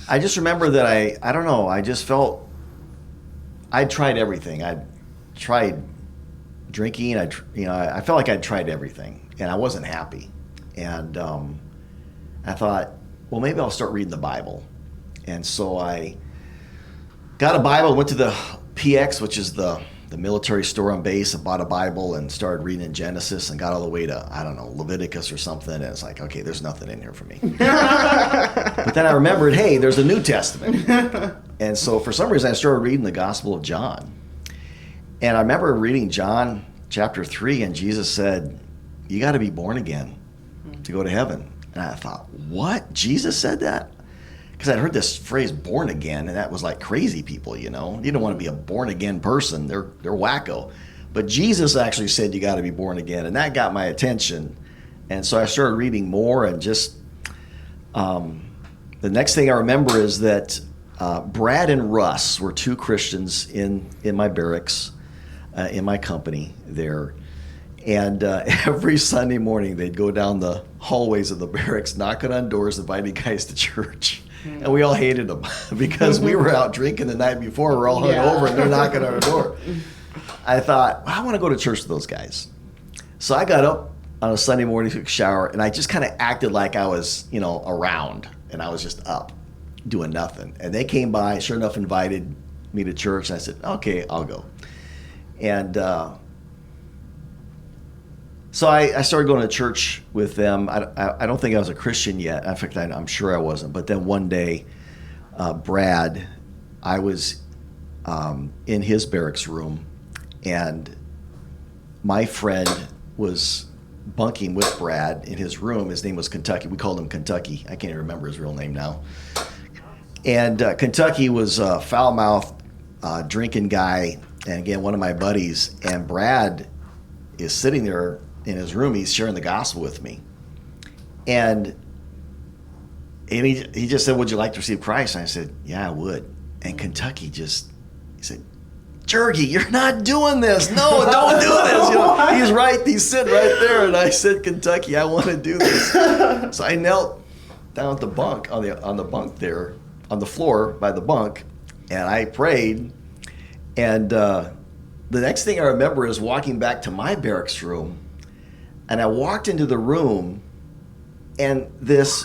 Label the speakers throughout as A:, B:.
A: I just remember that I don't know, I just felt I'd tried everything. I'd tried drinking. I felt like I'd tried everything, and I wasn't happy. And I thought, well, maybe I'll start reading the Bible. And so I got a Bible, went to the PX, which is the military store on base, and bought a Bible and started reading in Genesis and got all the way to, I don't know, Leviticus or something. And it's like, okay, there's nothing in here for me. But then I remembered, hey, there's a New Testament. And so for some reason I started reading the Gospel of John. And I remember reading John chapter 3, and Jesus said, you got to be born again to go to heaven. And I thought, what? Jesus said that? Because I'd heard this phrase, born again, and that was like crazy people, you know. You don't want to be a born again person. They're wacko. But Jesus actually said you got to be born again, and that got my attention. And so I started reading more, and just the next thing I remember is that Brad and Russ were two Christians in my barracks, in my company there. And every Sunday morning, they'd go down the hallways of the barracks, knocking on doors, inviting guys to church. And we all hated them because we were out drinking the night before. We're all hungover, and they're knocking on our door. I thought, well, I want to go to church with those guys. So I got up on a Sunday morning, took a shower, and I just kind of acted like I was, around, and I was just up doing nothing. And they came by, sure enough, invited me to church, and I said, okay, I'll go. And so I started going to church with them. I don't think I was a Christian yet. In fact, I'm sure I wasn't. But then one day, Brad, I was in his barracks room, and my friend was bunking with Brad in his room. His name was Kentucky. We called him Kentucky. I can't even remember his real name now. And Kentucky was a foul-mouthed drinking guy, and again, one of my buddies. And Brad is sitting there in his room. He's sharing the gospel with me, and he just said, would you like to receive Christ? And I said, yeah, I would. And Kentucky he said, Jergy, you're not doing this. No, don't do this. He's right. He's sitting right there. And I said, Kentucky, I want to do this. So I knelt down at the bunk on the bunk there, on the floor by the bunk, and I prayed. And the next thing I remember is walking back to my barracks room. And I walked into the room, and this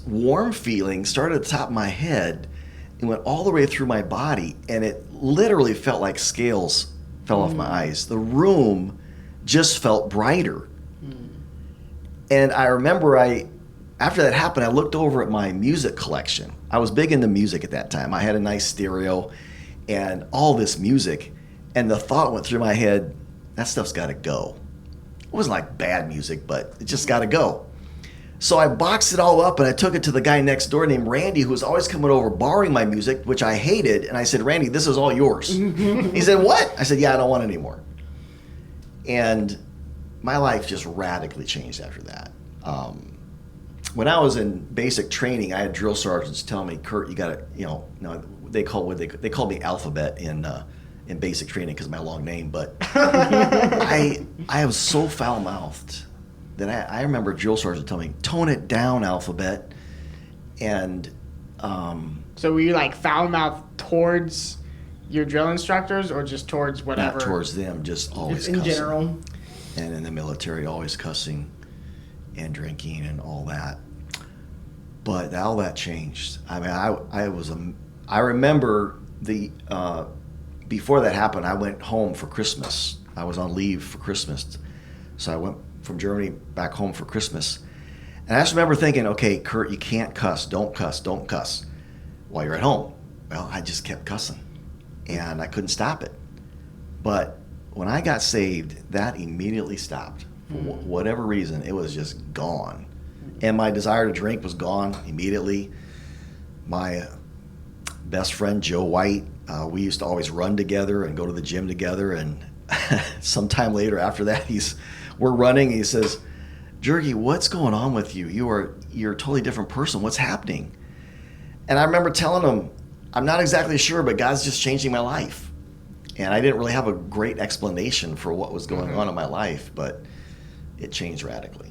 A: warm feeling started at the top of my head and went all the way through my body, and it literally felt like scales fell off my eyes. The room just felt brighter. And I remember after that happened, I looked over at my music collection. I was big into music at that time. I had a nice stereo and all this music, and the thought went through my head, that stuff's got to go. It wasn't like bad music, but it just got to go. So I boxed it all up, and I took it to the guy next door named Randy, who was always coming over borrowing my music, which I hated. And I said, Randy, this is all yours. He said, what? I said, yeah, I don't want it anymore. And my life just radically changed after that. When I was in basic training, I had drill sergeants tell me, Kurt, you got to, they called me Alphabet in basic training because of my long name, but I was so foul-mouthed that I remember drill sergeant telling me, tone it down, Alphabet. And
B: so were you like foul-mouthed towards your drill instructors, or just towards whatever?
A: Not towards them, just always
B: in
A: cussing.
B: General.
A: And in the military, always cussing and drinking and all that. But all that changed. I mean, I remember before that happened, I went home for Christmas. I was on leave for Christmas. So I went from Germany back home for Christmas. And I just remember thinking, okay, Kurt, you can't cuss. Don't cuss while you're at home. Well, I just kept cussing, and I couldn't stop it. But when I got saved, that immediately stopped. For whatever reason, it was just gone. And my desire to drink was gone immediately. My best friend, Joe White, we used to always run together and go to the gym together. And sometime later after that, we're running, and he says, Jergy, what's going on with you? You're a totally different person. What's happening? And I remember telling him, I'm not exactly sure, but God's just changing my life. And I didn't really have a great explanation for what was going on in my life, but it changed radically.